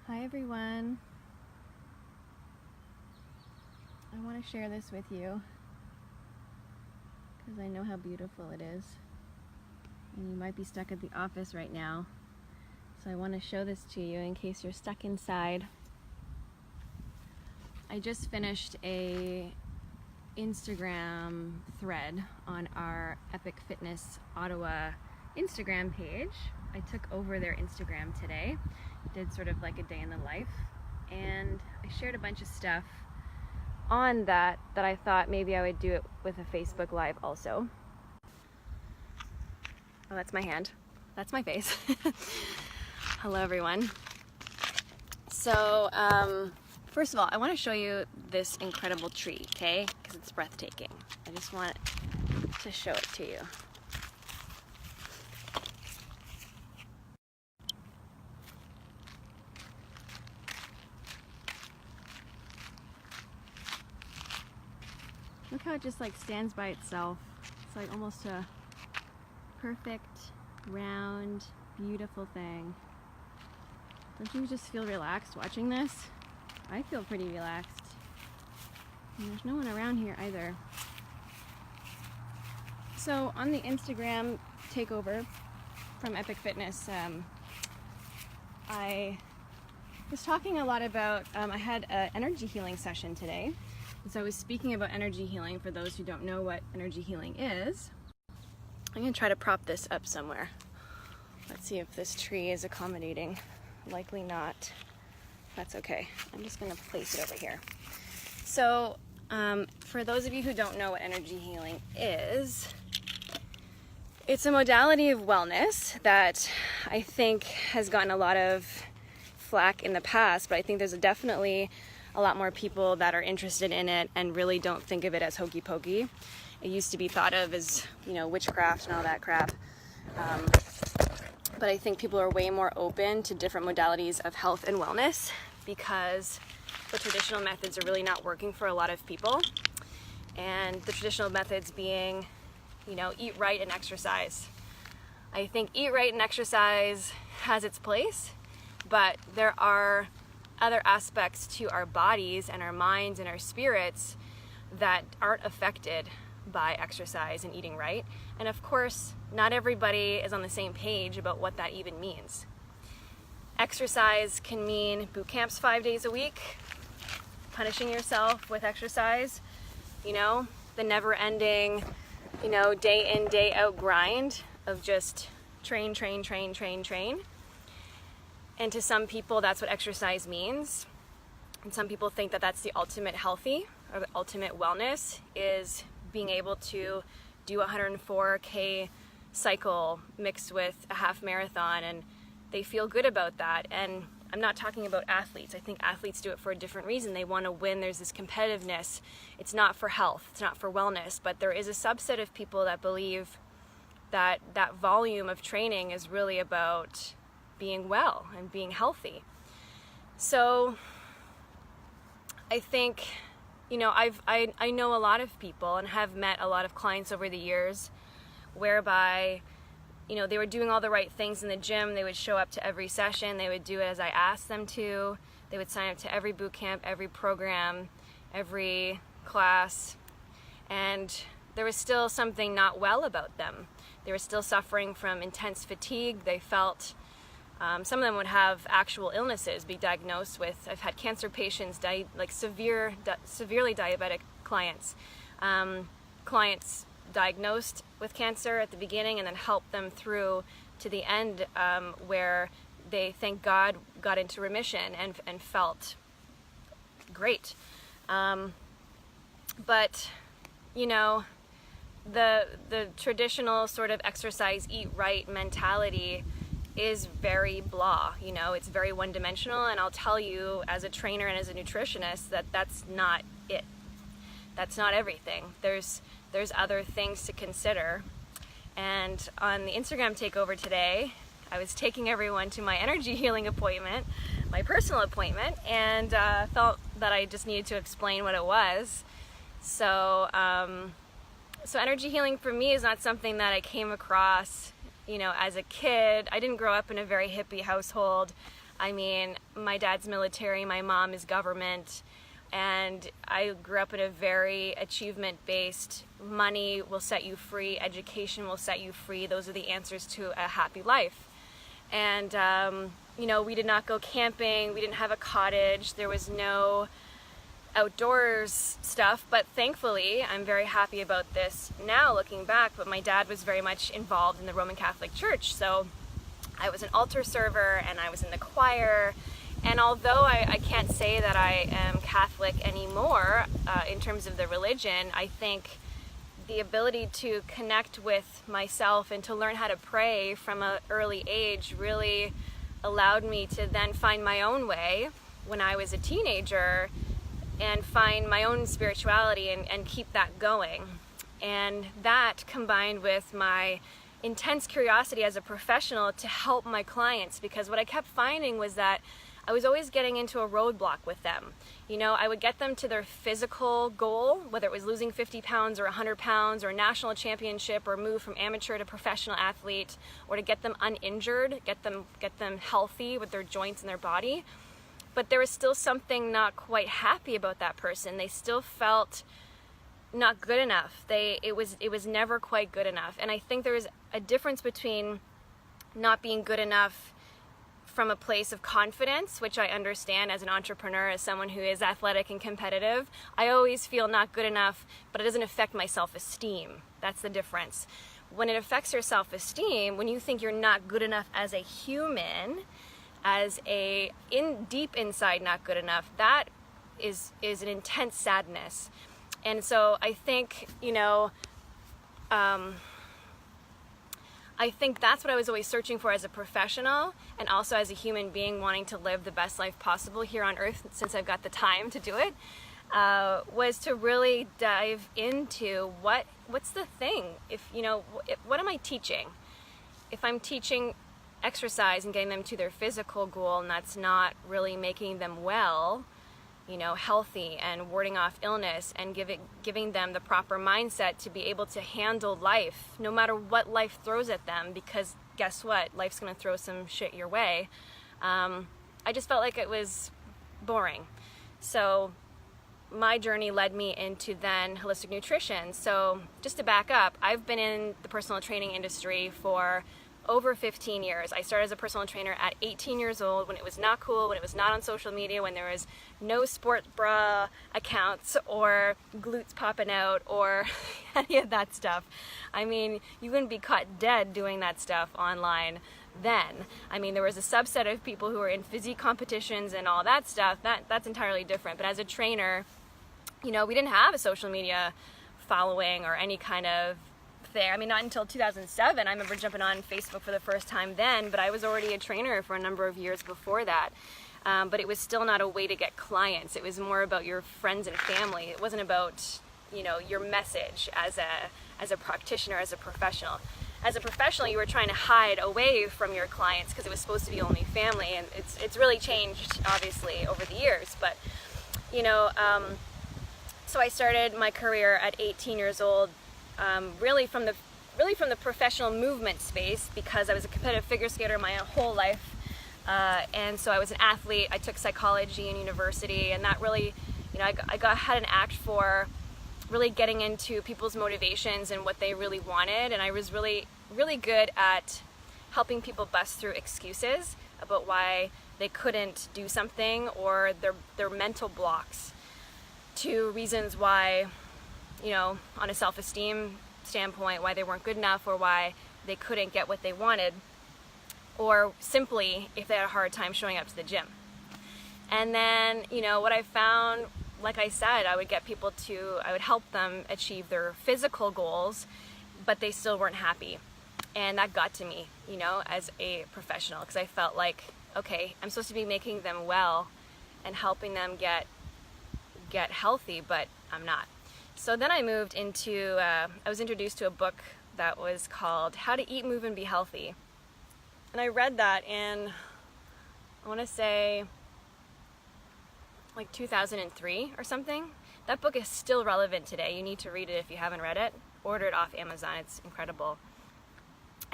Hi everyone. I want to share this with you because I know how beautiful it is, and you might be stuck at the office right now, so I want to show this to you in case you're stuck inside. I just finished a Instagram thread on our Epic Fitness Ottawa Instagram page. I took over their Instagram today, did sort of like a day in the life, and I shared a bunch of stuff on that I thought maybe I would do it with a Facebook Live also. Oh, that's my hand. That's my face. Hello everyone. So, first of all, I want to show you this incredible tree, okay? Because it's breathtaking. I just want to show it to you. Look how it just like stands by itself. It's like almost a perfect, round, beautiful thing. Don't you just feel relaxed watching this? I feel pretty relaxed. And there's no one around here either. So on the Instagram takeover from Epic Fitness, I was talking a lot about, I had an energy healing session today. And so I was speaking about energy healing for those who don't know what energy healing is. I'm going to try to prop this up somewhere. Let's see if this tree is accommodating. Likely not. That's okay. I'm just going to place it over here. So for those of you who don't know what energy healing is, it's a modality of wellness that I think has gotten a lot of flack in the past, but I think there's definitely a lot more people that are interested in it and really don't think of it as hokey pokey. It used to be thought of as, witchcraft and all that crap. But I think people are way more open to different modalities of health and wellness because the traditional methods are really not working for a lot of people. And the traditional methods being, eat right and exercise. I think eat right and exercise has its place, but there are other aspects to our bodies and our minds and our spirits that aren't affected by exercise and eating right. And of course, not everybody is on the same page about what that even means. Exercise can mean boot camps 5 days a week, punishing yourself with exercise, the never-ending, day in, day out grind of just train. And to some people, that's what exercise means. And some people think that that's the ultimate healthy or the ultimate wellness is being able to do a 104K cycle mixed with a half marathon, and they feel good about that. And I'm not talking about athletes. I think athletes do it for a different reason. They want to win. There's this competitiveness. It's not for health. It's not for wellness. But there is a subset of people that believe that that volume of training is really about being well and being healthy. So I think, I know a lot of people and have met a lot of clients over the years whereby, they were doing all the right things in the gym. They would show up to every session. They would do it as I asked them to. They would sign up to every boot camp, every program, every class. And there was still something not well about them. They were still suffering from intense fatigue. They felt some of them would have actual illnesses, be diagnosed with. I've had cancer patients, severely diabetic clients. Clients diagnosed with cancer at the beginning and then helped them through to the end where they, thank God, got into remission and felt great. But, the traditional sort of exercise, eat right mentality is very blah, it's very one-dimensional, and I'll tell you as a trainer and as a nutritionist that that's not it. That's not everything. There's other things to consider. And on the Instagram takeover today, I was taking everyone to my energy healing appointment, my personal appointment, and felt that I just needed to explain what it was. So energy healing for me is not something that I came across as a kid. I didn't grow up in a very hippie household. I mean, my dad's military, my mom is government, and I grew up in a very achievement-based, money will set you free, education will set you free. Those are the answers to a happy life. And, you know, we did not go camping, we didn't have a cottage, there was no outdoors stuff, but thankfully I'm very happy about this now looking back. But my dad was very much involved in the Roman Catholic Church, so I was an altar server and I was in the choir. And although I can't say that I am Catholic anymore in terms of the religion, I think the ability to connect with myself and to learn how to pray from an early age really allowed me to then find my own way when I was a teenager and find my own spirituality and keep that going. And that combined with my intense curiosity as a professional to help my clients, because what I kept finding was that I was always getting into a roadblock with them. You know, I would get them to their physical goal, whether it was losing 50 pounds or 100 pounds or a national championship or move from amateur to professional athlete, or to get them uninjured, get them healthy with their joints and their body. But there was still something not quite happy about that person. They still felt not good enough. It was never quite good enough. And I think there is a difference between not being good enough from a place of confidence, which I understand as an entrepreneur, as someone who is athletic and competitive. I always feel not good enough, but it doesn't affect my self-esteem. That's the difference. When it affects your self-esteem, when you think you're not good enough as a human, as deep inside not good enough, that is an intense sadness. And so I think, you know, I think that's what I was always searching for as a professional, and also as a human being wanting to live the best life possible here on earth, since I've got the time to do it, was to really dive into what's the thing. What am I teaching? If I'm teaching exercise and getting them to their physical goal, and that's not really making them well, you know, healthy and warding off illness, and giving them the proper mindset to be able to handle life, no matter what life throws at them, because guess what? Life's gonna throw some shit your way. I just felt like it was boring. So my journey led me into then holistic nutrition. So just to back up, I've been in the personal training industry for over 15 years. I started as a personal trainer at 18 years old, when it was not cool, when it was not on social media, when there was no sport bra accounts or glutes popping out or any of that stuff. I mean, you wouldn't be caught dead doing that stuff online then. I mean, there was a subset of people who were in physique competitions and all that stuff. That's entirely different. But as a trainer, you know, we didn't have a social media following or any kind of there. I mean, not until 2007. I remember jumping on Facebook for the first time then, but I was already a trainer for a number of years before that. But it was still not a way to get clients. It was more about your friends and family. It wasn't about, you know, your message as a practitioner, as a professional. As a professional, you were trying to hide away from your clients because it was supposed to be only family, and it's really changed, obviously, over the years. But, you know, so I started my career at 18 years old, really from the professional movement space, because I was a competitive figure skater my whole life, and so I was an athlete. I took psychology in university, and that really, you know, I had an act for really getting into people's motivations and what they really wanted, and I was really good at helping people bust through excuses about why they couldn't do something, or their mental blocks to reasons why, you know, on a self-esteem standpoint, why they weren't good enough, or why they couldn't get what they wanted, or simply if they had a hard time showing up to the gym. And then, you know, what I found, like I said, I would help them achieve their physical goals, but they still weren't happy. And that got to me, you know, as a professional, because I felt like, okay, I'm supposed to be making them well and helping them get healthy, but I'm not. So then I moved into, I was introduced to a book that was called How to Eat, Move, and Be Healthy. And I read that in, I want to say, like 2003 or something. That book is still relevant today. You need to read it if you haven't read it. Order it off Amazon. It's incredible.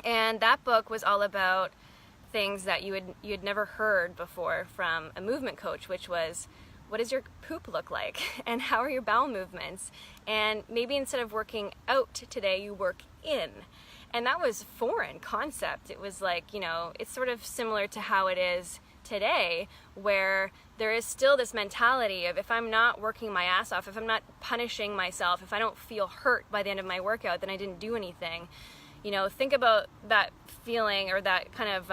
And that book was all about things that you had never heard before from a movement coach, which was, what does your poop look like? And how are your bowel movements? And maybe instead of working out today, you work in. And that was foreign concept. It was like, you know, it's sort of similar to how it is today, where there is still this mentality of, if I'm not working my ass off, if I'm not punishing myself, if I don't feel hurt by the end of my workout, then I didn't do anything. You know, think about that feeling, or that kind of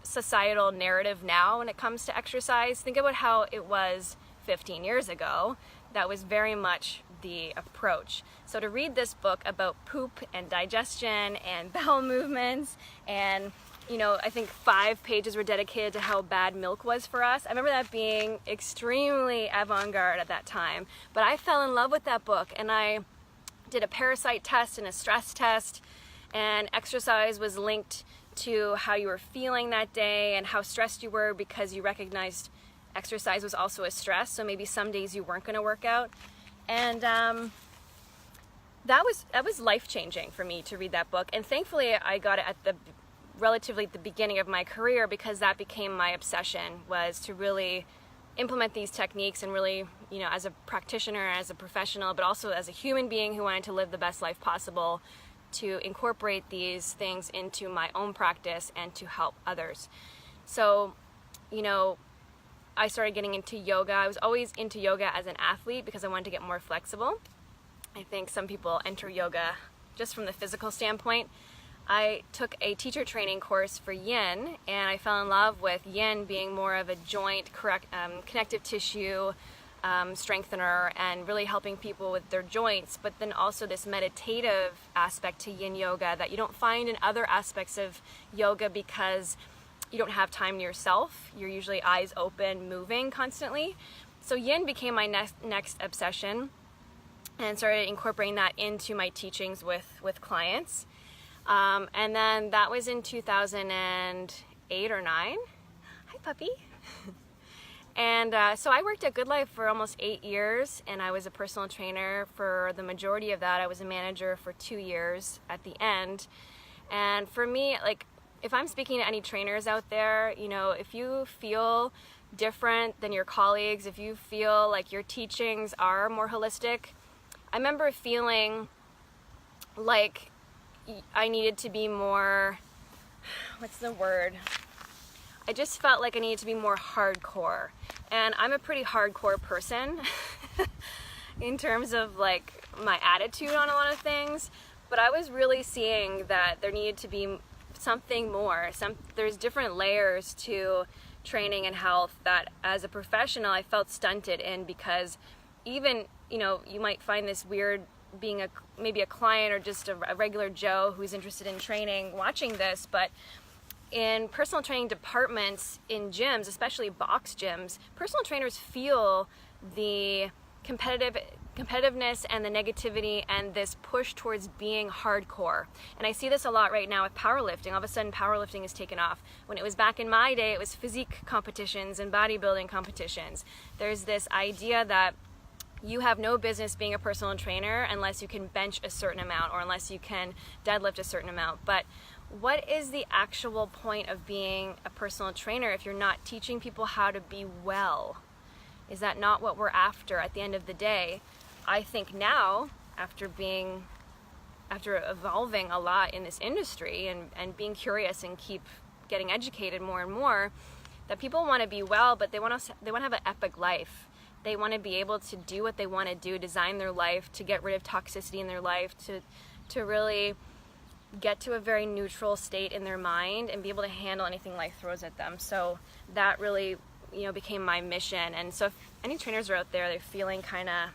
societal narrative now when it comes to exercise. Think about how it was 15 years ago. That was very much the approach. So to read this book about poop and digestion and bowel movements, and you know, I think 5 pages were dedicated to how bad milk was for us. I remember that being extremely avant-garde at that time, but I fell in love with that book, and I did a parasite test and a stress test, and exercise was linked to how you were feeling that day and how stressed you were, because you recognized exercise was also a stress. So maybe some days you weren't going to work out. And that was life-changing for me to read that book. And thankfully I got it at the relatively at the beginning of my career, because that became my obsession, was to really implement these techniques and really, you know, as a practitioner, as a professional, but also as a human being who wanted to live the best life possible, to incorporate these things into my own practice and to help others. So, you know, I started getting into yoga. I was always into yoga as an athlete because I wanted to get more flexible. I think some people enter yoga just from the physical standpoint. I took a teacher training course for yin, and I fell in love with yin being more of a joint, connective tissue, strengthener, and really helping people with their joints, but then also this meditative aspect to yin yoga that you don't find in other aspects of yoga, because you don't have time to yourself. You're usually eyes open, moving constantly. So yin became my next obsession, and started incorporating that into my teachings with clients. And then that was in 2008 or 9. Hi, puppy. And so I worked at Good Life for almost 8 years, and I was a personal trainer for the majority of that. I was a manager for 2 years at the end. And for me, like, if I'm speaking to any trainers out there, you know, if you feel different than your colleagues, if you feel like your teachings are more holistic, I remember feeling like I needed to be more, what's the word? I just felt like I needed to be more hardcore. And I'm a pretty hardcore person in terms of like my attitude on a lot of things, but I was really seeing that there needed to be something more. There's different layers to training and health that as a professional I felt stunted in, because even, you know, you might find this weird being maybe a client or just a regular Joe who's interested in training watching this, but in personal training departments in gyms, especially box gyms, personal trainers feel the competitiveness and the negativity and this push towards being hardcore. And I see this a lot right now with powerlifting. All of a sudden powerlifting has taken off. When it was back in my day, it was physique competitions and bodybuilding competitions. There's this idea that you have no business being a personal trainer unless you can bench a certain amount or unless you can deadlift a certain amount. But what is the actual point of being a personal trainer if you're not teaching people how to be well? Is that not what we're after at the end of the day? I think now, after evolving a lot in this industry and being curious and keep getting educated more and more, that people want to be well, but they want to have an epic life. They want to be able to do what they want to do, design their life, to get rid of toxicity in their life, to really get to a very neutral state in their mind and be able to handle anything life throws at them. So that really, you know, became my mission. And so if any trainers are out there, they're feeling kind of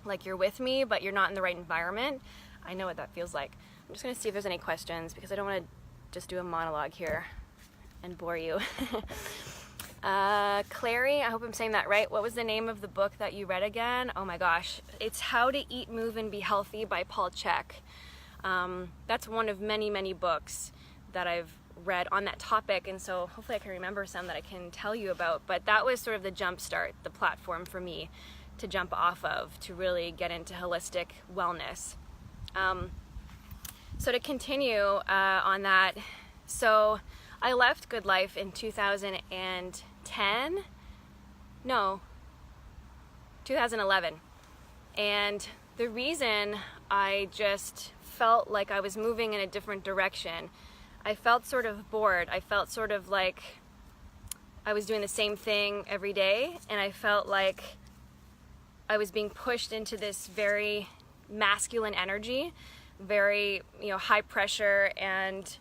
like you're with me, but you're not in the right environment, I know what that feels like. I'm just going to see if there's any questions, because I don't want to just do a monologue here and bore you. Clary, I hope I'm saying that right. What was the name of the book that you read again? Oh my gosh. It's How to Eat, Move, and Be Healthy by Paul Chek. That's one of many, many books that I've read on that topic, and so hopefully I can remember some that I can tell you about. But that was sort of the jump start, the platform for me to jump off of to really get into holistic wellness. So to continue on that, so I left Good Life in 2010. No, 2011. And the reason I just felt like I was moving in a different direction, I felt sort of bored. I felt sort of like I was doing the same thing every day, and I felt like I was being pushed into this very masculine energy, very, high pressure, and,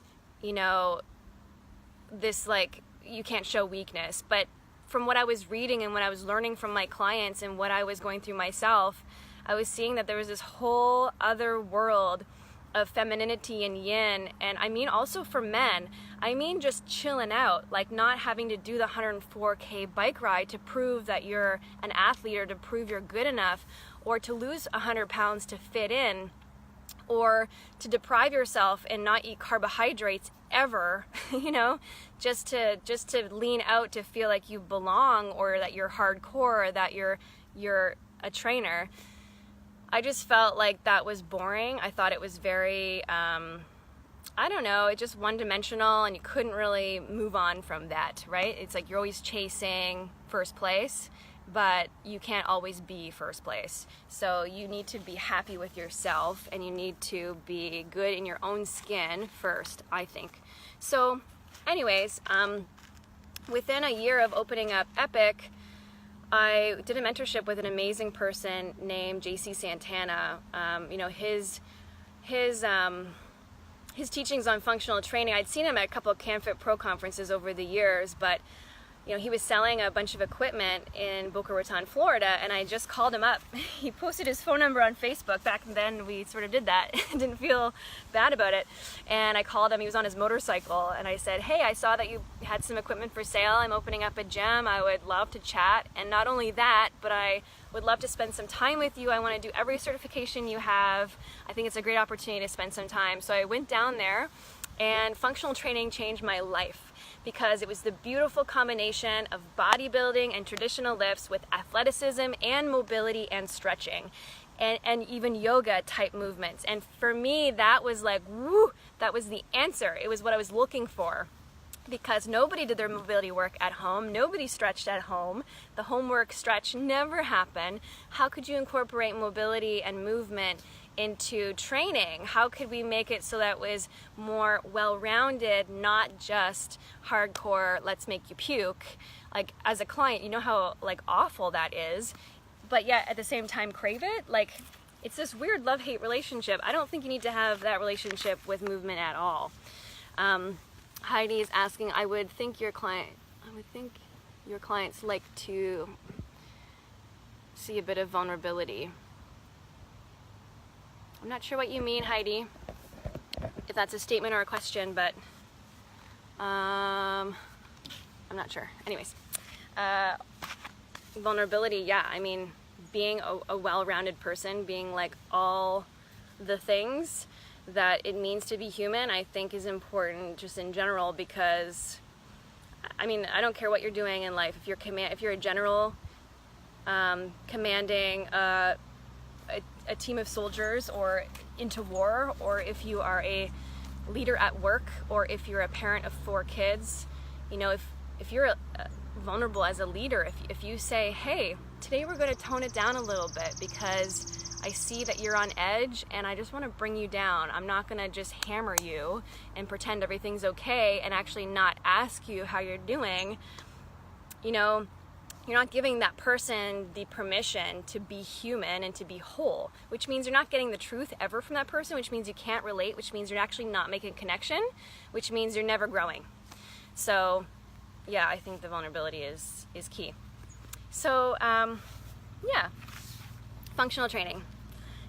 this like, you can't show weakness. But from what I was reading and what I was learning from my clients and what I was going through myself, I was seeing that there was this whole other world of femininity and yin. And I mean also for men, I mean just chilling out, like not having to do the 104K bike ride to prove that you're an athlete or to prove you're good enough, or to lose 100 pounds to fit in, or to deprive yourself and not eat carbohydrates ever, just to lean out to feel like you belong, or that you're hardcore, or that you're a trainer. I just felt like that was boring. I thought it was very, it's just one-dimensional, and you couldn't really move on from that, right? It's like you're always chasing first place, but you can't always be first place. So you need to be happy with yourself, and you need to be good in your own skin first, I think. So anyways, within a year of opening up Epic, I did a mentorship with an amazing person named JC Santana. His teachings on functional training, I'd seen him at a couple of CanFit Pro conferences over the years, but he was selling a bunch of equipment in Boca Raton, Florida, and I just called him up. He posted his phone number on Facebook. Back then, we sort of did that. Didn't feel bad about it. And I called him. He was on his motorcycle, and I said, hey, I saw that you had some equipment for sale. I'm opening up a gym. I would love to chat. And not only that, but I would love to spend some time with you. I want to do every certification you have. I think it's a great opportunity to spend some time. So I went down there, and functional training changed my life, because it was the beautiful combination of bodybuilding and traditional lifts with athleticism and mobility and stretching, and even yoga type movements. And for me, that was like, woo, that was the answer. It was what I was looking for, because nobody did their mobility work at home. Nobody stretched at home. The homework stretch never happened. How could you incorporate mobility and movement into training? How could we make it so that it was more well-rounded, not just hardcore, let's make you puke? Like, as a client, you know how like awful that is, but yet at the same time crave it. Like, it's this weird love-hate relationship. I don't think you need to have that relationship with movement at all. Heidi is asking, I would think your clients like to see a bit of vulnerability. I'm not sure what you mean, Heidi, if that's a statement or a question, but I'm not sure. Anyways, vulnerability, yeah, I mean, being a well-rounded person, being like all the things that it means to be human, I think is important just in general, because, I mean, I don't care what you're doing in life. If you're a general commanding a team of soldiers or into war, or if you are a leader at work, or if you're a parent of 4 kids, if you're vulnerable as a leader, if you say, hey, today we're going to tone it down a little bit because I see that you're on edge and I just want to bring you down. I'm not going to just hammer you and pretend everything's okay and actually not ask you how you're doing. You're not giving that person the permission to be human and to be whole, which means you're not getting the truth ever from that person, which means you can't relate, which means you're actually not making a connection, which means you're never growing. So, yeah, I think the vulnerability is key. So, yeah, functional training.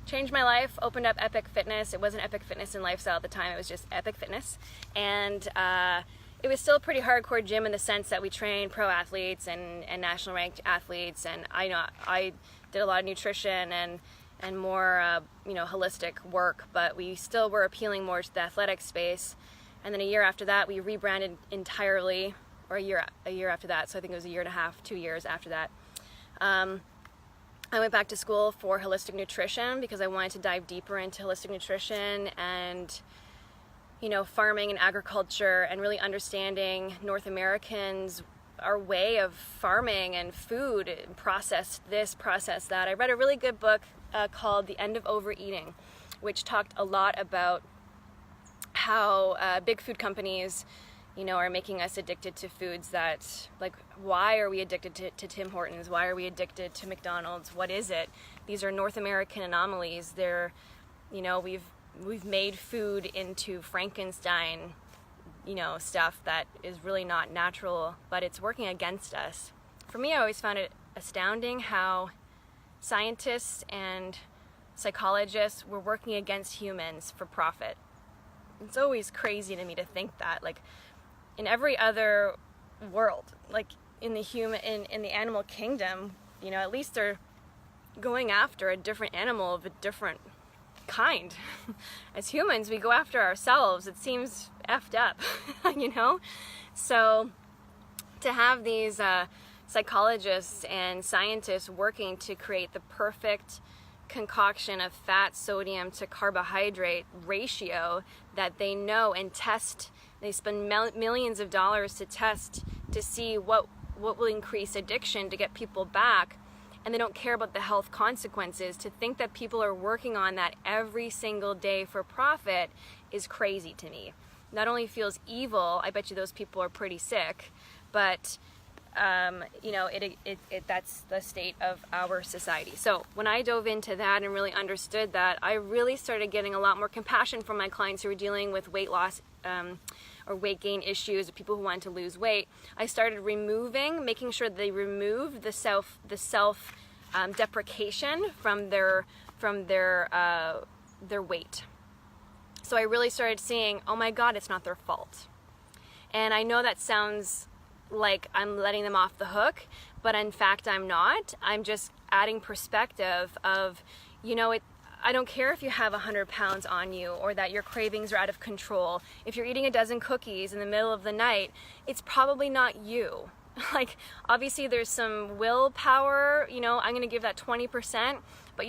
Changed my life, opened up Epic Fitness. It wasn't Epic Fitness and Lifestyle at the time, it was just Epic Fitness. And it was still a pretty hardcore gym in the sense that we trained pro athletes and national ranked athletes, and I did a lot of nutrition and more holistic work, but we still were appealing more to the athletic space. And then a year after that, we rebranded entirely, or a year after that, so I think it was a year and a half, 2 years after that. I went back to school for holistic nutrition because I wanted to dive deeper into holistic nutrition and you know, farming and agriculture and really understanding North Americans, our way of farming and food, processed this, processed that. I read a really good book called The End of Overeating, which talked a lot about how big food companies, you know, are making us addicted to foods that, like, why are we addicted to Tim Hortons? Why are we addicted to McDonald's? What is it? These are North American anomalies. They're, you know, we've made food into Frankenstein, you know, stuff that is really not natural, but it's working against us. For me, I always found it astounding how scientists and psychologists were working against humans for profit. It's always crazy to me to think that, like, in every other world, like in the animal kingdom, you know, at least they're going after a different animal of a different kind. As humans, we go after ourselves. It seems effed up, you know? So to have these psychologists and scientists working to create the perfect concoction of fat, sodium to carbohydrate ratio that they know and test. They spend millions of dollars to test to see what will increase addiction to get people back, and they don't care about the health consequences. To think that people are working on that every single day for profit is crazy to me. Not only feels evil, I bet you those people are pretty sick, but you know, that's the state of our society. So when I dove into that and really understood that, I really started getting a lot more compassion from my clients who were dealing with weight loss or weight gain issues, or people who wanted to lose weight. I started making sure they removed the self deprecation from their weight. So I really started seeing, oh my God, it's not their fault. And I know that sounds like I'm letting them off the hook, but in fact I'm not. I'm just adding perspective of, you know, I don't care if you have 100 pounds on you or that your cravings are out of control. If you're eating a dozen cookies in the middle of the night, it's probably not you. Like, obviously there's some willpower, you know, I'm going to give that 20%, but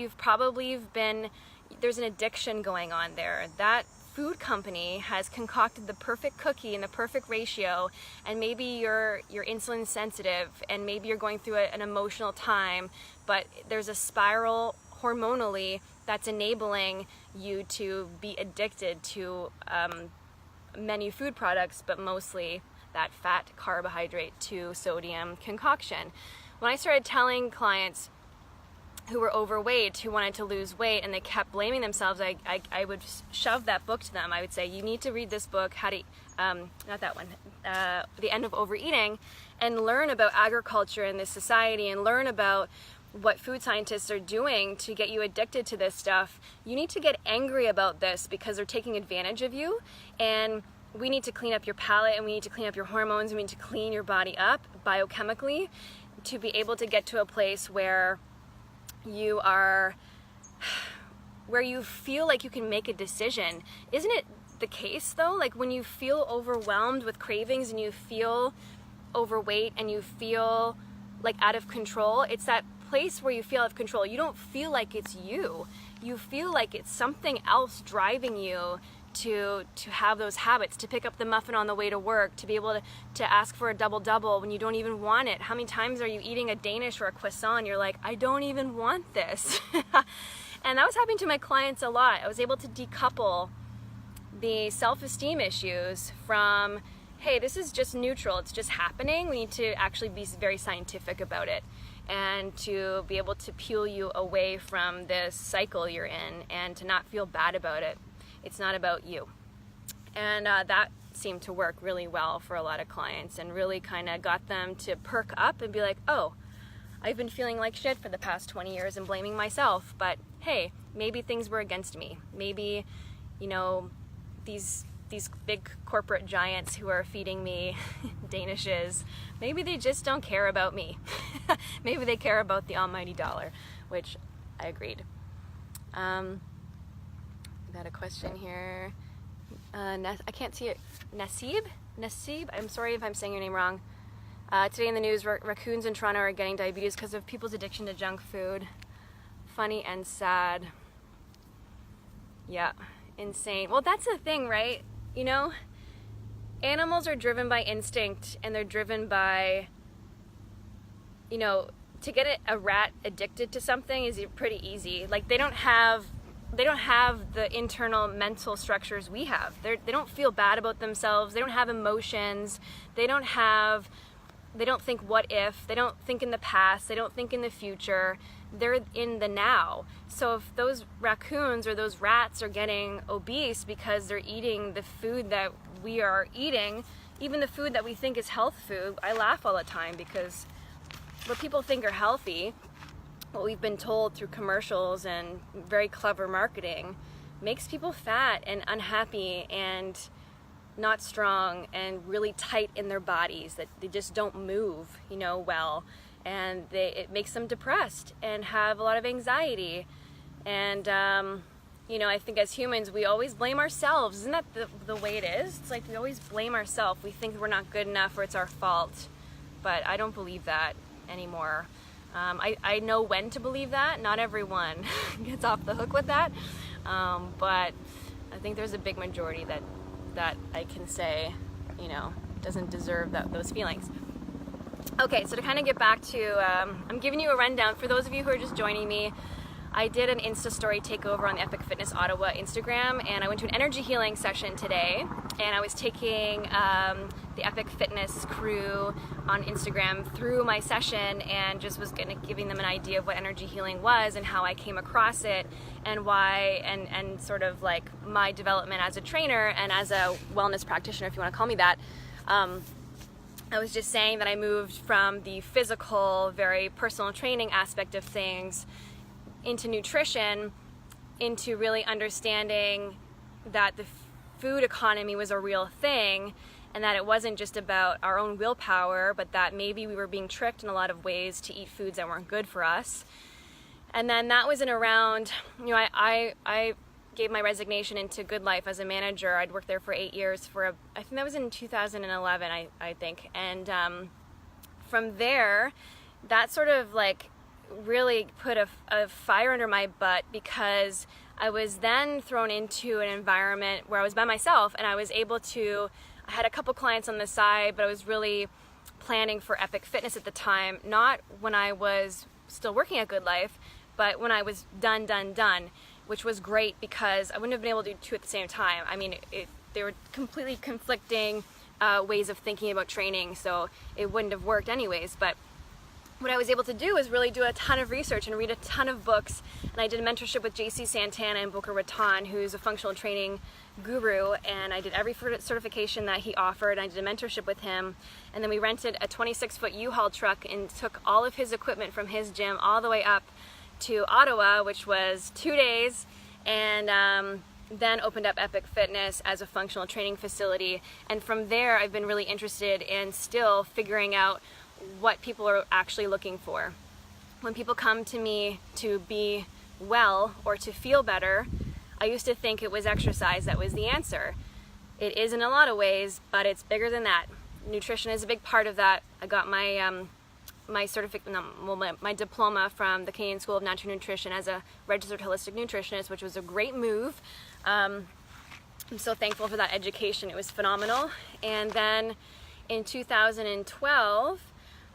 there's an addiction going on there. That food company has concocted the perfect cookie in the perfect ratio, and maybe you're insulin sensitive, and maybe you're going through an emotional time, but there's a spiral hormonally that's enabling you to be addicted to many food products, but mostly that fat, carbohydrate to sodium concoction. When I started telling clients who were overweight, who wanted to lose weight, and they kept blaming themselves, I would shove that book to them. I would say, you need to read this book, not that one, The End of Overeating, and learn about agriculture in this society, and learn about what food scientists are doing to get you addicted to this stuff. You need to get angry about this because they're taking advantage of you, and we need to clean up your palate, and we need to clean up your hormones, and we need to clean your body up biochemically to be able to get to a place where you feel like you can make a decision. Isn't it the case though? Like, when you feel overwhelmed with cravings and you feel overweight and you feel like out of control, it's that place where you feel out of control. You don't feel like it's you. You feel like it's something else driving you to have those habits, to pick up the muffin on the way to work, to be able to ask for a double-double when you don't even want it. How many times are you eating a Danish or a croissant and you're like, I don't even want this? And that was happening to my clients a lot. I was able to decouple the self-esteem issues from, hey, this is just neutral, it's just happening. We need to actually be very scientific about it, and to be able to peel you away from this cycle you're in, and to not feel bad about it. It's not about you. And that seemed to work really well for a lot of clients, and really kind of got them to perk up and be like, oh, I've been feeling like shit for the past 20 years and blaming myself, but hey, maybe things were against me. Maybe, you know, these big corporate giants who are feeding me danishes, maybe they just don't care about me. Maybe they care about the almighty dollar, which I agreed. Got a question here. I can't see it. Nasib? I'm sorry if I'm saying your name wrong. Today in the news, raccoons in Toronto are getting diabetes because of people's addiction to junk food. Funny and sad. Yeah, insane. Well, that's the thing, right? you know? Animals are driven by instinct, and they're driven by, you know, to get a rat addicted to something is pretty easy. Like, they don't have the internal mental structures we have. They don't feel bad about themselves. They don't have emotions. They don't think what if. They don't think in the past. They don't think in the future. They're in the now. So if those raccoons or those rats are getting obese because they're eating the food that we are eating, even the food that we think is health food, I laugh all the time, because what people think are healthy, what we've been told through commercials and very clever marketing, makes people fat and unhappy and not strong and really tight in their bodies, that they just don't move, you know, well, and it makes them depressed and have a lot of anxiety. And you know, I think as humans we always blame ourselves. Isn't that the way it is? It's like we always blame ourselves. We think we're not good enough or it's our fault, but I don't believe that anymore. I know when to believe that. Not everyone gets off the hook with that, but I think there's a big majority that I can say, you know, doesn't deserve those feelings. Okay, so to kind of get back to, I'm giving you a rundown for those of you who are just joining me. I did an Insta story takeover on the Epic Fitness Ottawa Instagram, and I went to an energy healing session today, and I was taking the Epic Fitness crew on Instagram through my session, and just was giving them an idea of what energy healing was and how I came across it and why, and sort of like my development as a trainer and as a wellness practitioner, if you want to call me that. I was just saying that I moved from the physical, very personal training aspect of things into nutrition, into really understanding that the food economy was a real thing, and that it wasn't just about our own willpower, but that maybe we were being tricked in a lot of ways to eat foods that weren't good for us. And then that was in around, you know, I gave my resignation into Good Life as a manager. I'd worked there for 8 years I think that was in 2011, I think. And from there, that sort of like really put a fire under my butt, because I was then thrown into an environment where I was by myself, and I was able to, I had a couple clients on the side, but I was really planning for Epic Fitness at the time, not when I was still working at Good Life, but when I was done, which was great because I wouldn't have been able to do two at the same time. I mean, they were completely conflicting ways of thinking about training, so it wouldn't have worked anyways. But what I was able to do is really do a ton of research and read a ton of books, and I did a mentorship with JC Santana and Boca Raton, who's a functional training guru, and I did every certification that he offered. I did a mentorship with him, and then we rented a 26-foot U-Haul truck and took all of his equipment from his gym all the way up to Ottawa, which was 2 days, and then opened up Epic Fitness as a functional training facility. And from there, I've been really interested in still figuring out what people are actually looking for. When people come to me to be well or to feel better, I used to think it was exercise that was the answer. It is in a lot of ways, but it's bigger than that. Nutrition is a big part of that. I got my my diploma from the Canadian School of Natural Nutrition as a registered holistic nutritionist, which was a great move. I'm so thankful for that education. It was phenomenal. And then in 2012,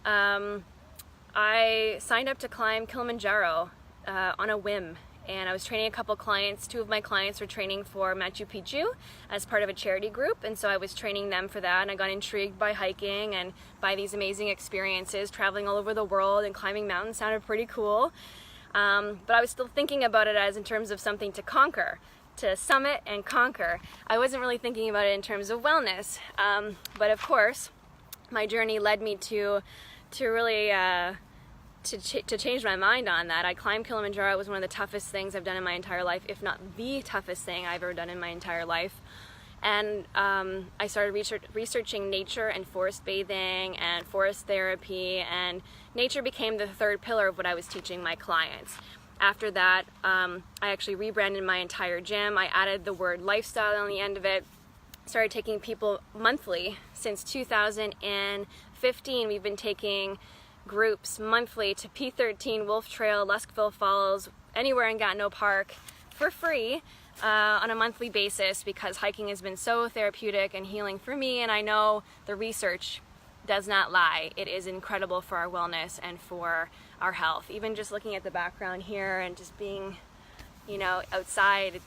I signed up to climb Kilimanjaro on a whim, and I was training a couple clients. Two of my clients were training for Machu Picchu as part of a charity group, and so I was training them for that, and I got intrigued by hiking and by these amazing experiences. Traveling all over the world and climbing mountains sounded pretty cool, but I was still thinking about it as in terms of something to conquer, to summit and conquer. I wasn't really thinking about it in terms of wellness, but of course my journey led me to really to change my mind on that. I climbed Kilimanjaro. It was one of the toughest things I've done in my entire life, if not the toughest thing I've ever done in my entire life. And I started researching nature and forest bathing and forest therapy, and nature became the third pillar of what I was teaching my clients. After that, I actually rebranded my entire gym. I added the word lifestyle on the end of it. Started taking people monthly. Since 2015, we've been taking groups monthly to P13, Wolf Trail, Luskville Falls, anywhere in Gatineau Park, for free on a monthly basis, because hiking has been so therapeutic and healing for me, and I know the research does not lie. It is incredible for our wellness and for our health. Even just looking at the background here and just being, you know, outside,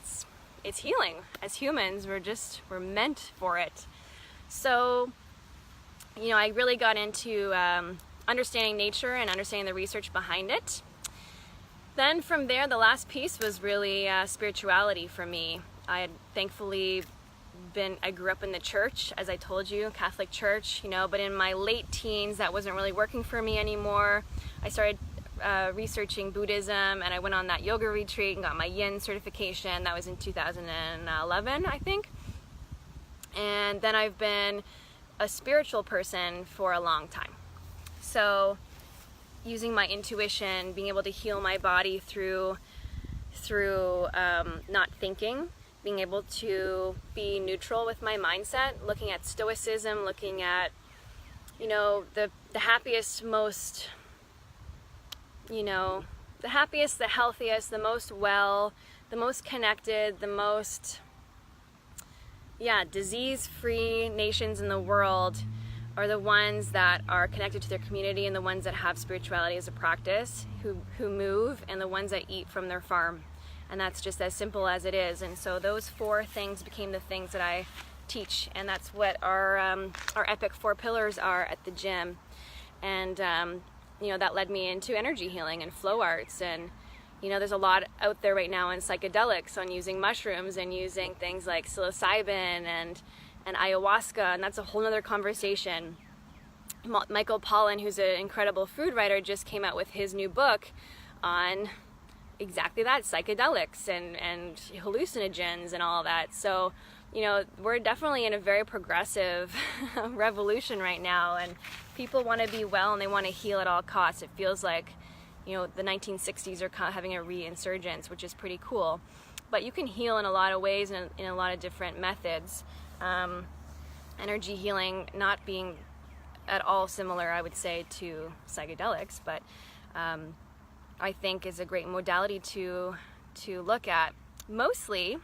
it's healing. As humans, we're meant for it. So, you know, I really got into understanding nature and understanding the research behind it. Then from there, the last piece was really spirituality for me. I had thankfully I grew up in the church, as I told you, Catholic church, you know, but in my late teens, that wasn't really working for me anymore. I started researching Buddhism, and I went on that yoga retreat and got my Yin certification. That was in 2011, I think. And then I've been a spiritual person for a long time. So using my intuition, being able to heal my body through not thinking, being able to be neutral with my mindset, looking at stoicism, looking at, you know, the happiest, most, you know, the happiest, the healthiest, the most well, the most connected, the most, disease-free nations in the world are the ones that are connected to their community, and the ones that have spirituality as a practice, who move, and the ones that eat from their farm. And that's just as simple as it is. And so those 4 things became the things that I teach, and that's what our epic 4 pillars are at the gym. And you know, that led me into energy healing and flow arts, and you know, there's a lot out there right now in psychedelics on using mushrooms and using things like psilocybin and ayahuasca, and that's a whole nother conversation. Michael Pollan, who's an incredible food writer, just came out with his new book on exactly that, psychedelics and hallucinogens and all that. So, you know, we're definitely in a very progressive revolution right now, and people want to be well and they want to heal at all costs. It feels like, you know, the 1960s are having a re-insurgence, which is pretty cool. But you can heal in a lot of ways and in a lot of different methods. Energy healing not being at all similar, I would say, to psychedelics, but I think is a great modality to look at, mostly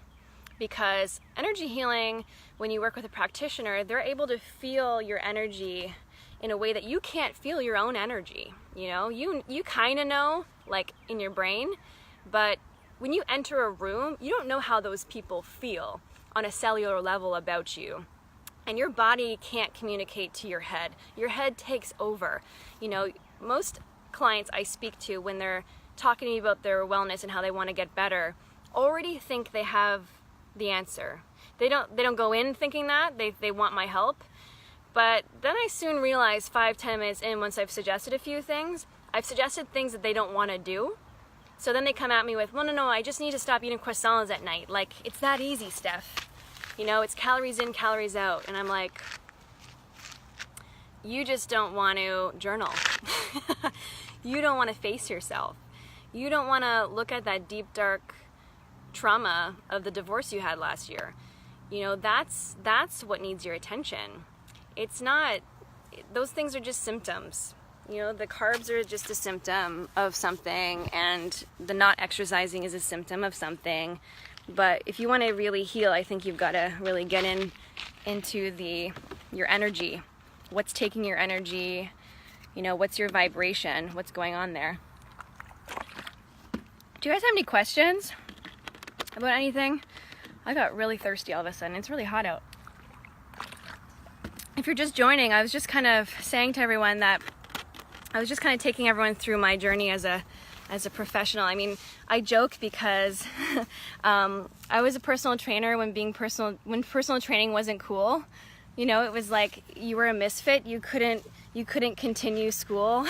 because energy healing, when you work with a practitioner, they're able to feel your energy in a way that you can't feel your own energy. You know, you kind of know, like in your brain, but when you enter a room, you don't know how those people feel on a cellular level about you. And your body can't communicate to your head. Your head takes over. You know, most clients I speak to, when they're talking to me about their wellness and how they want to get better, already think they have the answer. They don't go in thinking that they want my help. But then I soon realize 5-10 minutes in, once I've suggested a few things, I've suggested things that they don't want to do. So then they come at me with, well, no, I just need to stop eating croissants at night. Like, it's that easy, Steph. You know, it's calories in, calories out. And I'm like, you just don't want to journal. You don't want to face yourself. You don't want to look at that deep, dark trauma of the divorce you had last year. You know, that's what needs your attention. It's not, those things are just symptoms. You know, the carbs are just a symptom of something, and the not exercising is a symptom of something. But if you want to really heal, I think you've got to really get into your energy. What's taking your energy? You know, what's your vibration? What's going on there? Do you guys have any questions about anything? I got really thirsty all of a sudden. It's really hot out. If you're just joining, I was just kind of saying to everyone that I was just kind of taking everyone through my journey as a professional. I mean, I joke because I was a personal trainer when personal training wasn't cool. You know, it was like you were a misfit. You couldn't continue school,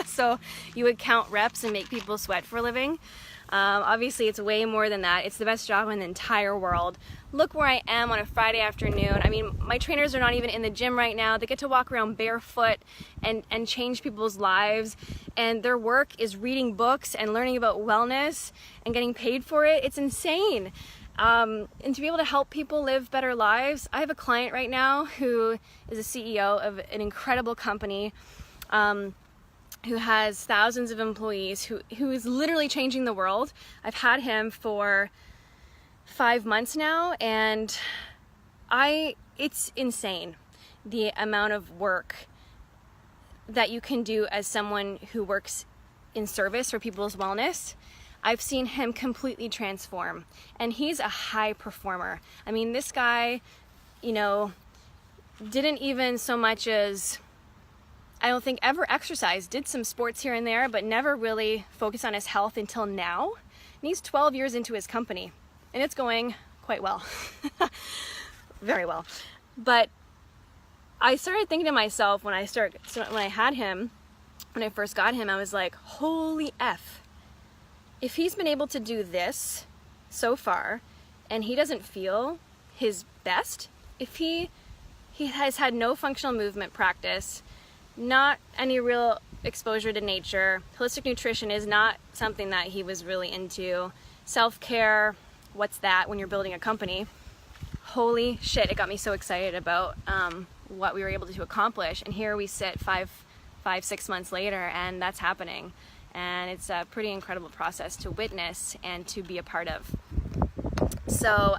so you would count reps and make people sweat for a living. Obviously, it's way more than that. It's the best job in the entire world. Look where I am on a Friday afternoon. I mean, my trainers are not even in the gym right now. They get to walk around barefoot and change people's lives. And their work is reading books and learning about wellness and getting paid for it. It's insane. And to be able to help people live better lives. I have a client right now who is a CEO of an incredible company, who has thousands of employees, who is literally changing the world. I've had him for 5 months now, and it's insane the amount of work that you can do as someone who works in service for people's wellness. I've seen him completely transform, and he's a high performer. I mean, this guy, you know, didn't even so much as, I don't think, ever exercise, did some sports here and there, but never really focused on his health until now. And he's 12 years into his company, and it's going quite well. Very well. But I started thinking to myself when I had him, when I first got him, I was like, holy F. If he's been able to do this so far, and he doesn't feel his best, if he has had no functional movement practice, not any real exposure to nature, holistic nutrition is not something that he was really into, self-care, what's that when you're building a company? Holy shit, it got me so excited about what we were able to accomplish, and here we sit 6 months later, and that's happening. And it's a pretty incredible process to witness and to be a part of. So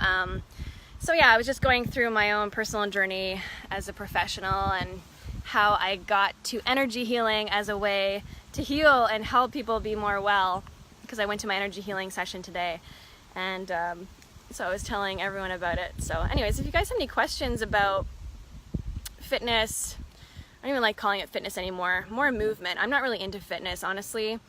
yeah, I was just going through my own personal journey as a professional and how I got to energy healing as a way to heal and help people be more well, because I went to my energy healing session today, and so I was telling everyone about it. So anyways, if you guys have any questions about fitness, I don't even like calling it fitness anymore, more movement. I'm not really into fitness, honestly.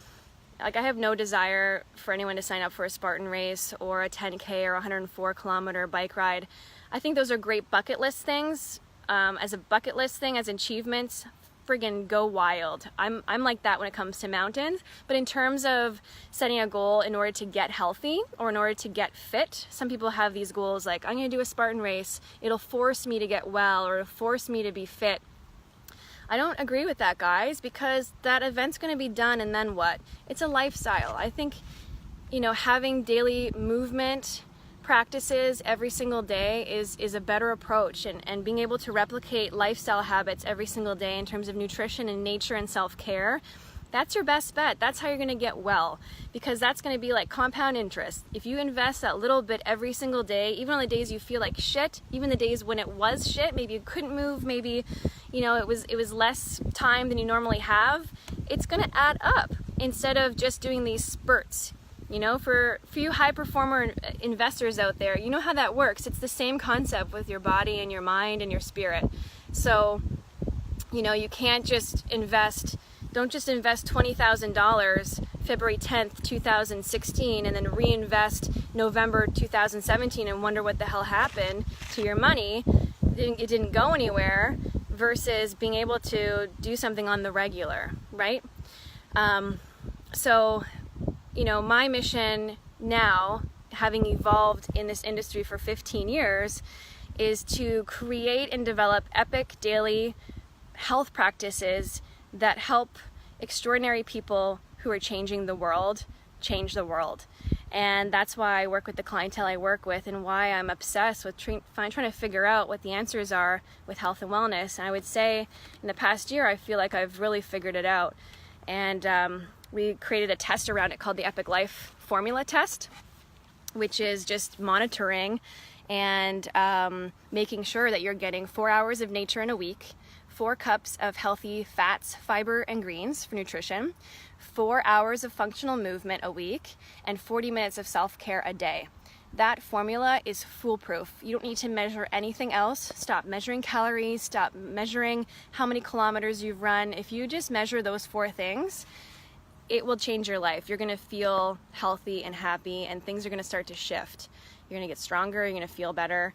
Like, I have no desire for anyone to sign up for a Spartan race or a 10K or 104 kilometer bike ride. I think those are great bucket list things. As a bucket list thing, as achievements, friggin' go wild. I'm like that when it comes to mountains. But in terms of setting a goal in order to get healthy or in order to get fit, some people have these goals like, I'm gonna do a Spartan race. It'll force me to get well, or it'll force me to be fit. I don't agree with that, guys, because that event's going to be done, and then what? It's a lifestyle. I think, you know, having daily movement practices every single day is a better approach, and being able to replicate lifestyle habits every single day in terms of nutrition and nature and self-care, that's your best bet. That's how you're going to get well, because that's going to be like compound interest. If you invest that little bit every single day, even on the days you feel like shit, even the days when it was shit, maybe you couldn't move, maybe, you know, it was less time than you normally have, it's going to add up instead of just doing these spurts. You know, for you high performer investors out there, you know how that works. It's the same concept with your body and your mind and your spirit. So, you know, you can't just invest. Don't just invest $20,000 February 10th, 2016, and then reinvest November 2017 and wonder what the hell happened to your money. It didn't go anywhere, versus being able to do something on the regular, right? So, you know, my mission now, having evolved in this industry for 15 years, is to create and develop epic daily health practices that help extraordinary people who are changing the world change the world. And that's why I work with the clientele I work with, and why I'm obsessed with trying to figure out what the answers are with health and wellness. And I would say in the past year, I feel like I've really figured it out. And we created a test around it called the Epic Life Formula Test, which is just monitoring and making sure that you're getting 4 hours of nature in a week, 4 cups of healthy fats, fiber, and greens for nutrition, 4 hours of functional movement a week, and 40 minutes of self-care a day. That formula is foolproof. You don't need to measure anything else. Stop measuring calories, stop measuring how many kilometers you've run. If you just measure those 4 things, it will change your life. You're gonna feel healthy and happy, and things are gonna start to shift. You're gonna get stronger, you're gonna feel better.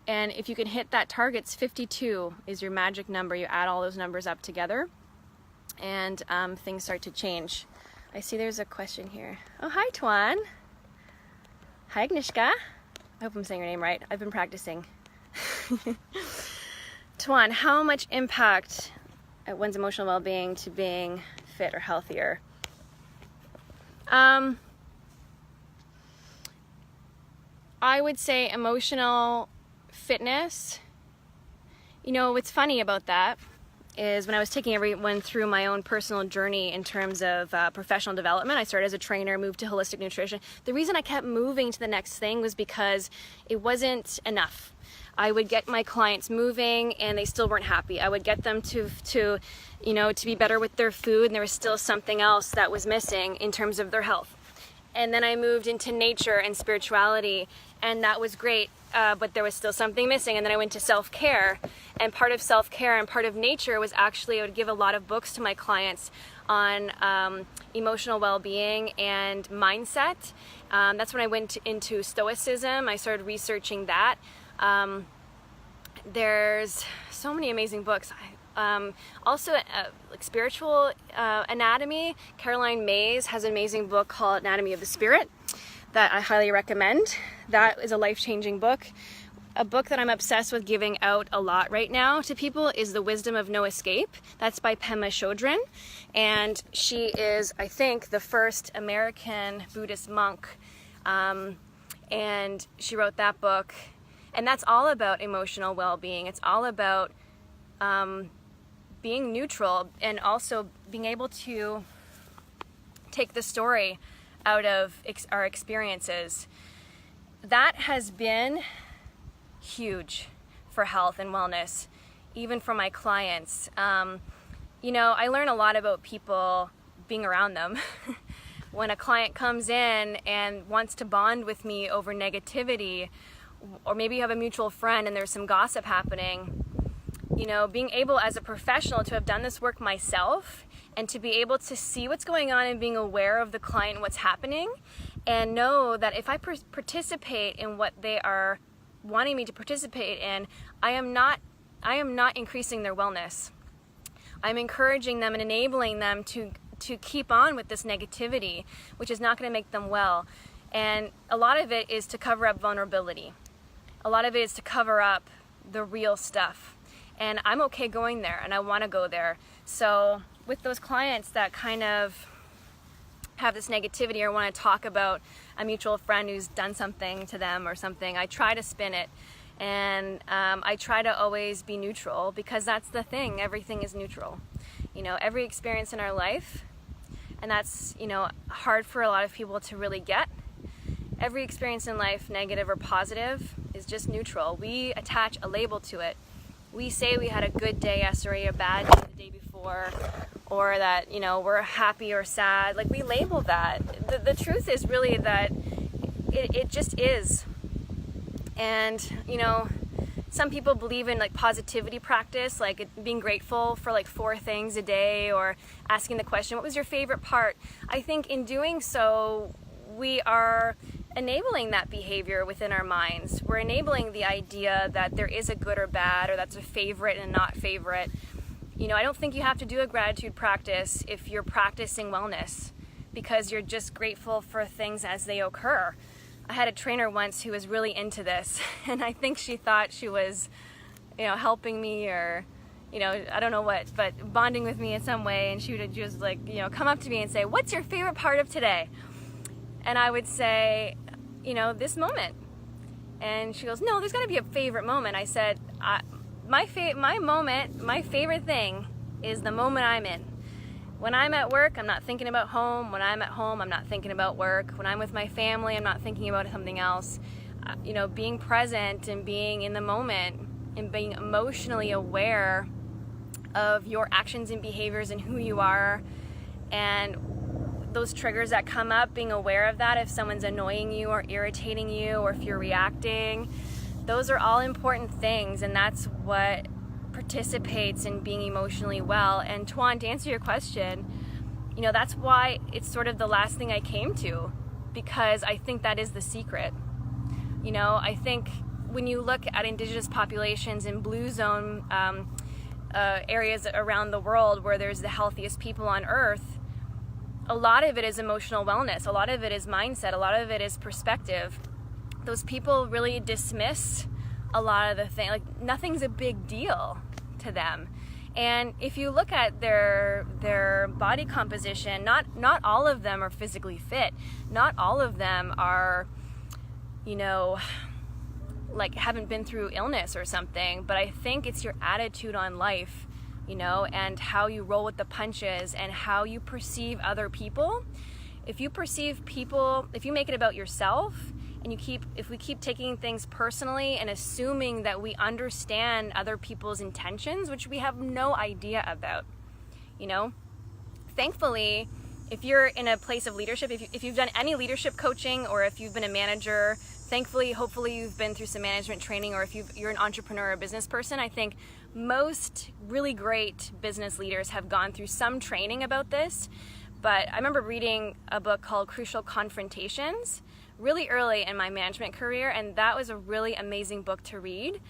And if you can hit that target, 52 is your magic number. You add all those numbers up together, and things start to change. I see there's a question here. Oh, hi, Tuan. Hi, Agnieszka. I hope I'm saying your name right. I've been practicing. Tuan, how much impact at one's emotional well-being to being fit or healthier? I would say emotional fitness. You know, what's funny about that is when I was taking everyone through my own personal journey in terms of professional development. I started as a trainer, moved to holistic nutrition. The reason I kept moving to the next thing was because it wasn't enough. I would get my clients moving and they still weren't happy. I would get them to be better with their food, and there was still something else that was missing in terms of their health. And then I moved into nature and spirituality, and that was great, but there was still something missing. And then I went to self-care, and part of self-care and part of nature was actually, I would give a lot of books to my clients on emotional well-being and mindset. That's when I went into Stoicism. I started researching that. There's so many amazing books. Also, like spiritual anatomy. Caroline Mays has an amazing book called Anatomy of the Spirit that I highly recommend. That is a life-changing book. A book that I'm obsessed with giving out a lot right now to people is The Wisdom of No Escape. That's by Pema Chodron, and she is, I think, the first American Buddhist monk, and she wrote that book, and that's all about emotional well-being. It's all about being neutral and also being able to take the story out of our experiences. That has been huge for health and wellness, even for my clients. I learn a lot about people being around them. When a client comes in and wants to bond with me over negativity, or maybe you have a mutual friend and there's some gossip happening, being able as a professional to have done this work myself and to be able to see what's going on and being aware of the client and what's happening, and know that if I participate in what they are wanting me to participate in, I am not increasing their wellness. I'm encouraging them and enabling them to keep on with this negativity, which is not going to make them well. And a lot of it is to cover up vulnerability. A lot of it is to cover up the real stuff. And I'm okay going there, and I want to go there. So with those clients that kind of have this negativity or want to talk about a mutual friend who's done something to them or something, I try to spin it, and I try to always be neutral, because that's the thing. Everything is neutral. Every experience in our life, and that's hard for a lot of people to really get. Every experience in life, negative or positive, is just neutral. We attach a label to it. We say we had a good day yesterday, a bad day the day before, or that, we're happy or sad. Like, we label that. The truth is really that it just is. And, some people believe in like positivity practice, like being grateful for like 4 things a day, or asking the question, what was your favorite part? I think in doing so, we are enabling that behavior within our minds. We're enabling the idea that there is a good or bad, or that's a favorite and not favorite. I don't think you have to do a gratitude practice if you're practicing wellness, because you're just grateful for things as they occur. I had a trainer once who was really into this, and I think she thought she was, helping me, or, I don't know what, but bonding with me in some way, and she would just like, come up to me and say, what's your favorite part of today? And I would say, this moment. And she goes, no, there's got to be a favorite moment. I said, my favorite thing is the moment I'm in. When I'm at work, I'm not thinking about home. When I'm at home, I'm not thinking about work. When I'm with my family, I'm not thinking about something else. Being present and being in the moment and being emotionally aware of your actions and behaviors and who you are, and those triggers that come up, being aware of that, if someone's annoying you or irritating you, or if you're reacting, those are all important things, and that's what participates in being emotionally well. And Tuan, to answer your question, that's why it's sort of the last thing I came to, because I think that is the secret. I think when you look at indigenous populations in blue zone areas around the world where there's the healthiest people on earth, a lot of it is emotional wellness, a lot of it is mindset, a lot of it is perspective. Those people really dismiss a lot of the things, like nothing's a big deal to them. And if you look at their body composition, not all of them are physically fit. Not all of them are, like haven't been through illness or something. But I think it's your attitude on life and how you roll with the punches and how you perceive other people. If you make it about yourself, and if we keep taking things personally and assuming that we understand other people's intentions, which we have no idea about, thankfully, if you're in a place of leadership, if you've done any leadership coaching, or if you've been a manager, thankfully, hopefully you've been through some management training, or if you're an entrepreneur or a business person, I think most really great business leaders have gone through some training about this. But I remember reading a book called Crucial Confrontations really early in my management career, and that was a really amazing book to read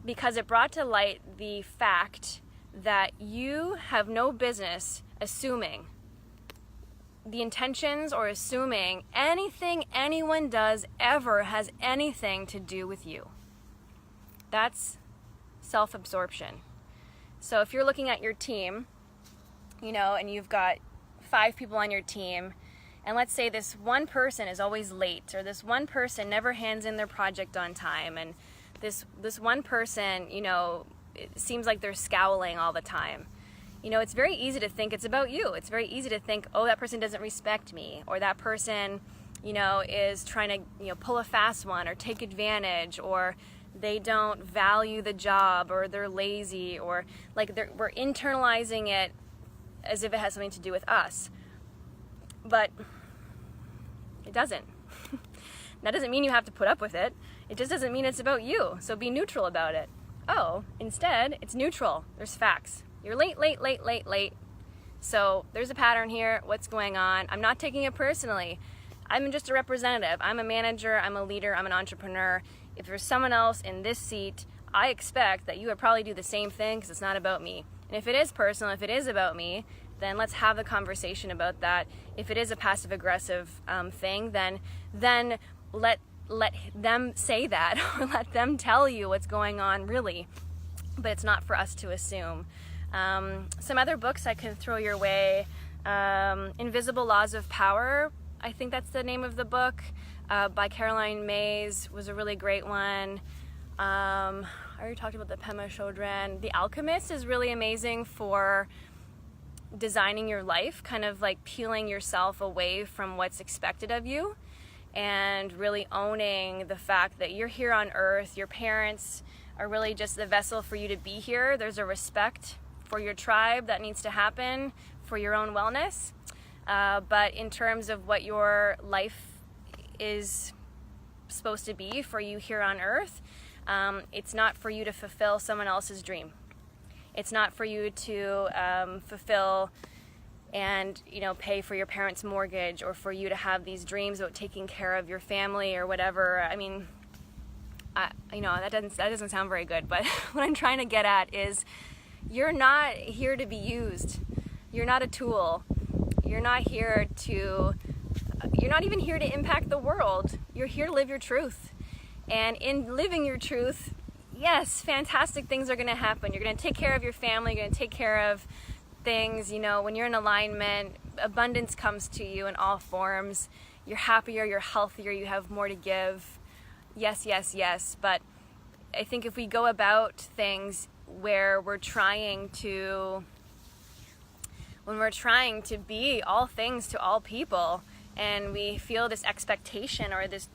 because it brought to light the fact that you have no business assuming the intentions or assuming anything anyone does ever has anything to do with you. That's self-absorption. So if you're looking at your team, and you've got 5 people on your team, and let's say this one person is always late, or this one person never hands in their project on time, and this one person, it seems like they're scowling all the time. It's very easy to think it's about you. It's very easy to think, oh, that person doesn't respect me, or that person, is trying to, pull a fast one or take advantage, or they don't value the job, or they're lazy, or we're internalizing it as if it has something to do with us. But it doesn't. That doesn't mean you have to put up with it. It just doesn't mean it's about you. So be neutral about it. Oh, instead, it's neutral. There's facts. You're late. So there's a pattern here. What's going on? I'm not taking it personally. I'm just a representative. I'm a manager. I'm a leader. I'm an entrepreneur. If there's someone else in this seat, I expect that you would probably do the same thing because it's not about me. And if it is personal, if it is about me, then let's have the conversation about that. If it is a passive-aggressive thing, then let them say that, or let them tell you what's going on really. But it's not for us to assume. Some other books I can throw your way. Invisible Laws of Power, I think that's the name of the book, by Caroline Mays, was a really great one. I already talked about the Pema Chodron. The Alchemist is really amazing for designing your life, kind of like peeling yourself away from what's expected of you and really owning the fact that you're here on earth. Your parents are really just the vessel for you to be here. There's a respect for your tribe that needs to happen for your own wellness. But in terms of what your life is supposed to be for you here on earth, it's not for you to fulfill someone else's dream. It's not for you to fulfill and pay for your parents' mortgage, or for you to have these dreams about taking care of your family or whatever. I mean, that doesn't sound very good. But what I'm trying to get at is, you're not here to be used. You're not a tool. You're not even here to impact the world. You're here to live your truth. And in living your truth, yes, fantastic things are going to happen. You're going to take care of your family. You're going to take care of things. When you're in alignment, abundance comes to you in all forms. You're happier, you're healthier, you have more to give. Yes. But I think if we go about things where we're trying to be all things to all people, and we feel this expectation, or this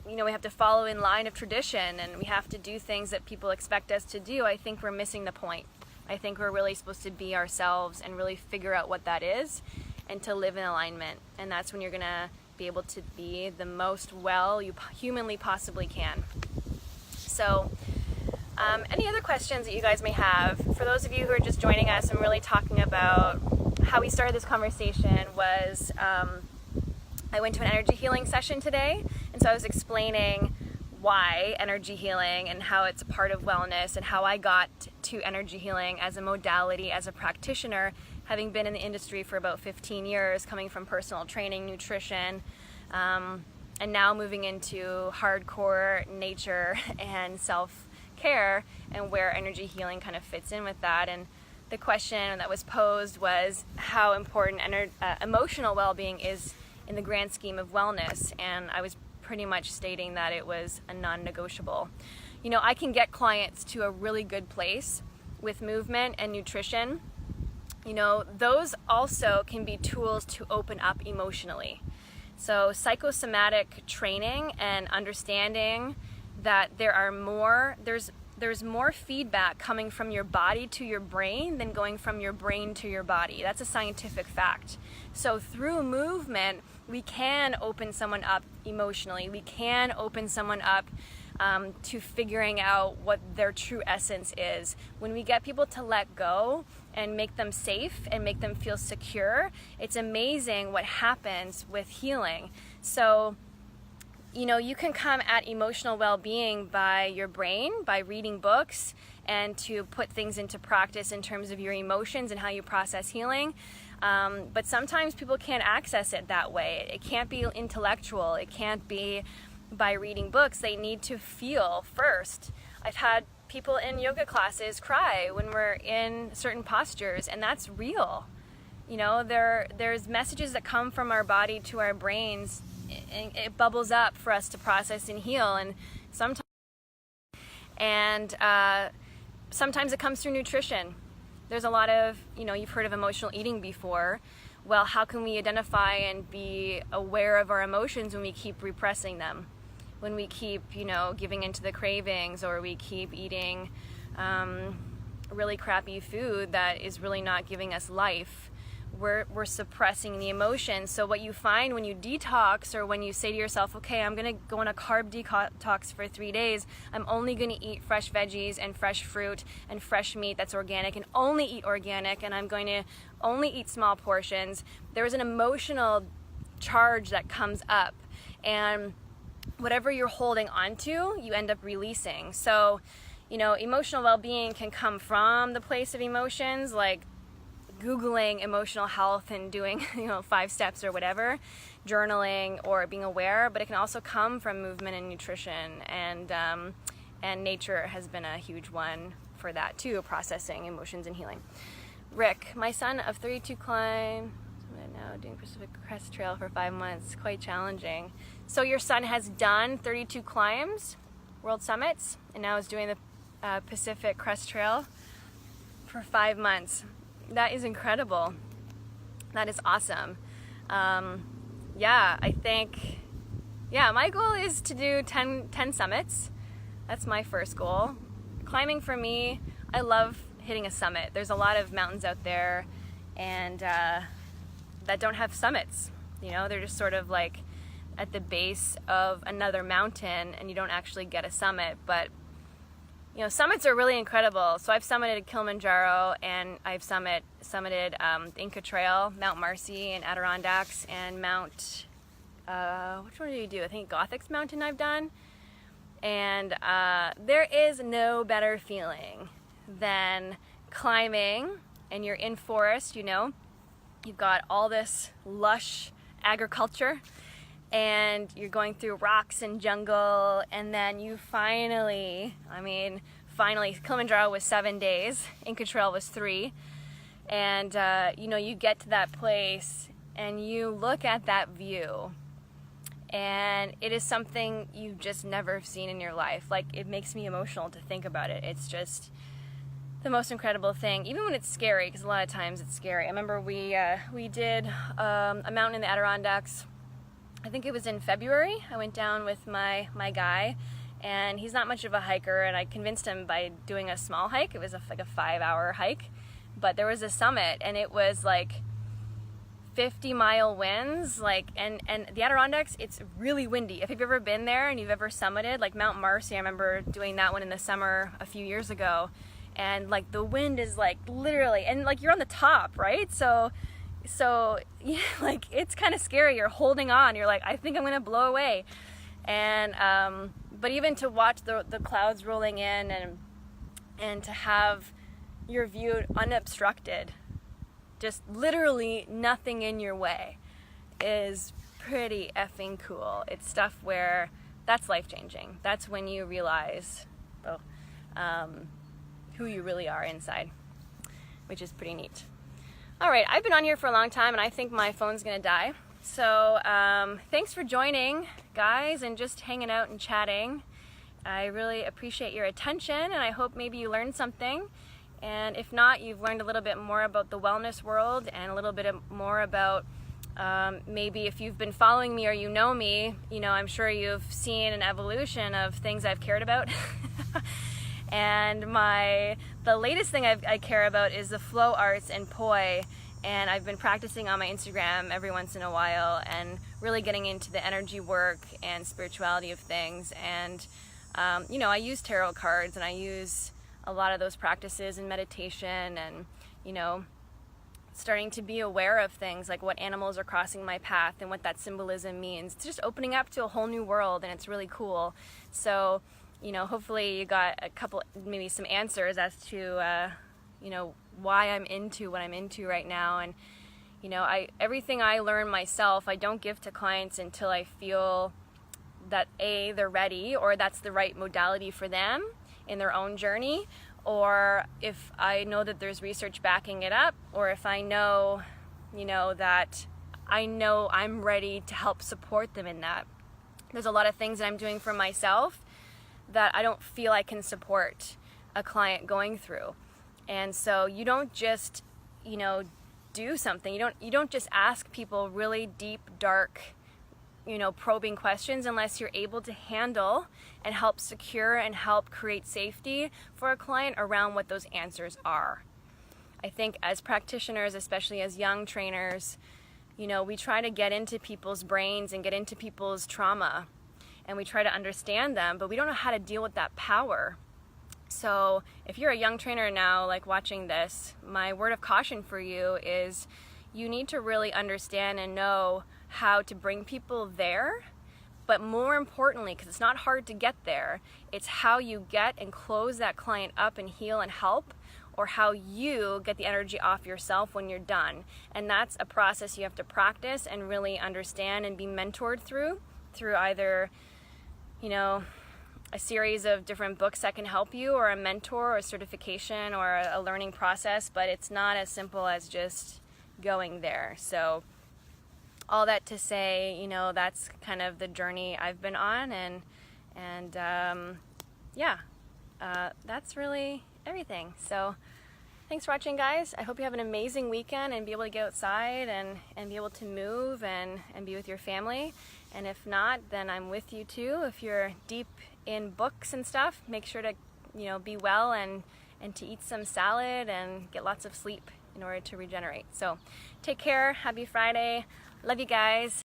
we have to follow in line of tradition, and we have to do things that people expect us to do, I think we're missing the point. I think we're really supposed to be ourselves and really figure out what that is, and to live in alignment. And that's when you're going to be able to be the most well you humanly possibly can. So any other questions that you guys may have? For those of you who are just joining us, I'm really talking about how we started this conversation was I went to an energy healing session today, and so I was explaining why energy healing and how it's a part of wellness, and how I got to energy healing as a modality, as a practitioner, having been in the industry for about 15 years, coming from personal training, nutrition, and now moving into hardcore nature and self-care, and where energy healing kind of fits in with that. And the question that was posed was how important emotional well-being is in the grand scheme of wellness, and I was pretty much stating that it was a non-negotiable. I can get clients to a really good place with movement and nutrition, you know, those also can be tools to open up emotionally. So psychosomatic training and understanding that there's more feedback coming from your body to your brain than going from your brain to your body. That's a scientific fact. So through movement, we can open someone up emotionally. We can open someone up to figuring out what their true essence is. When we get people to let go and make them safe and make them feel secure, it's amazing what happens with healing. So, you know, you can come at emotional well-being by your brain, by reading books, and to put things into practice in terms of your emotions and how you process healing. But sometimes people can't access it that way. It can't be intellectual. It can't be by reading books. They need to feel first. I've had people in yoga classes cry when we're in certain postures, and that's real. You know, there's messages that come from our body to our brains, and it bubbles up for us to process and heal. And sometimes it comes through nutrition. There's a lot of, you know, you've heard of emotional eating before. Well, how can we identify and be aware of our emotions when we keep repressing them? When we keep, you know, giving into the cravings, or we keep eating really crappy food that is really not giving us life. We're suppressing the emotions. So what you find when you detox, or when you say to yourself, okay, I'm gonna go on a carb detox for 3 days, I'm only gonna eat fresh veggies and fresh fruit and fresh meat that's organic, and only eat organic, and I'm going to only eat small portions. There's an emotional charge that comes up, and whatever you're holding onto, you end up releasing. So, you know, emotional well-being can come from the place of emotions, like Googling emotional health and doing, you know, 5 steps or whatever, journaling or being aware, but it can also come from movement and nutrition, and nature has been a huge one for that too, processing emotions and healing. Rick, my son of 32 climbed, now doing Pacific Crest Trail for 5 months, quite challenging. So your son has done 32 climbs, world summits, and now is doing the Pacific Crest Trail for 5 months. That is incredible. That is awesome. Yeah, I think, my goal is to do 10 summits. That's my first goal. Climbing for me, I love hitting a summit. There's a lot of mountains out there, and that don't have summits. You know, they're just sort of like at the base of another mountain, and you don't actually get a summit. But you know, summits are really incredible. So I've summited Kilimanjaro, and I've summited the Inca Trail, Mount Marcy and Adirondacks, and Mount, which one did you do? I think Gothic's Mountain I've done. And there is no better feeling than climbing, and you're in forest, you know. You've got all this lush agriculture, and you're going through rocks and jungle, and then you finally, Kilimanjaro was 7 days, Inca Trail was 3, and you know, you get to that place and you look at that view, and it is something you've just never seen in your life. Like, it makes me emotional to think about it. It's just the most incredible thing, even when it's scary, because a lot of times it's scary. I remember we did a mountain in the Adirondacks. I think it was in February. I went down with my guy, and he's not much of a hiker, and I convinced him by doing a small hike. It was like a 5-hour hike, but there was a summit, and it was like 50-mile winds, and the Adirondacks, it's really windy. If you've ever been there and you've ever summited, like Mount Marcy, I remember doing that one in the summer a few years ago, and like the wind is like literally, and like you're on the top, right? So yeah, like it's kind of scary. You're holding on. You're like, I think I'm gonna blow away. And but even to watch the clouds rolling in, and to have your view unobstructed, just literally nothing in your way, is pretty effing cool. It's stuff where that's life-changing. That's when you realize who you really are inside, which is pretty neat. All right, I've been on here for a long time, and I think my phone's gonna die. So thanks for joining, guys, and just hanging out and chatting. I really appreciate your attention, and I hope maybe you learned something. And if not, you've learned a little bit more about the wellness world and a little bit more about maybe if you've been following me or you know me, I'm sure you've seen an evolution of things I've cared about. And the latest thing I care about is the flow arts and poi, and I've been practicing on my Instagram every once in a while and really getting into the energy work and spirituality of things. And I use tarot cards, and I use a lot of those practices in meditation, and starting to be aware of things like what animals are crossing my path and what that symbolism means. It's just opening up to a whole new world, and it's really cool. So hopefully you got maybe some answers as to why I'm into what I'm into right now. And everything I learn myself, I don't give to clients until I feel that they're ready, or that's the right modality for them in their own journey, or if I know that there's research backing it up, or if I know that I'm ready to help support them in that. There's a lot of things that I'm doing for myself that I don't feel I can support a client going through. And so you don't just do something. You don't just ask people really deep, dark, probing questions unless you're able to handle and help secure and help create safety for a client around what those answers are. I think as practitioners, especially as young trainers, we try to get into people's brains and get into people's trauma, and we try to understand them, but we don't know how to deal with that power. So if you're a young trainer now, like watching this, my word of caution for you is you need to really understand and know how to bring people there, but more importantly, because it's not hard to get there, it's how you get and close that client up and heal and help, or how you get the energy off yourself when you're done. And that's a process you have to practice and really understand and be mentored through either a series of different books that can help you, or a mentor or a certification or a learning process, but it's not as simple as just going there. So all that to say, that's kind of the journey I've been on, and that's really everything. So thanks for watching, guys. I hope you have an amazing weekend and be able to get outside and be able to move and be with your family. And if not, then I'm with you too. If you're deep in books and stuff, make sure to be well and to eat some salad and get lots of sleep in order to regenerate. So take care. Happy Friday. Love you guys.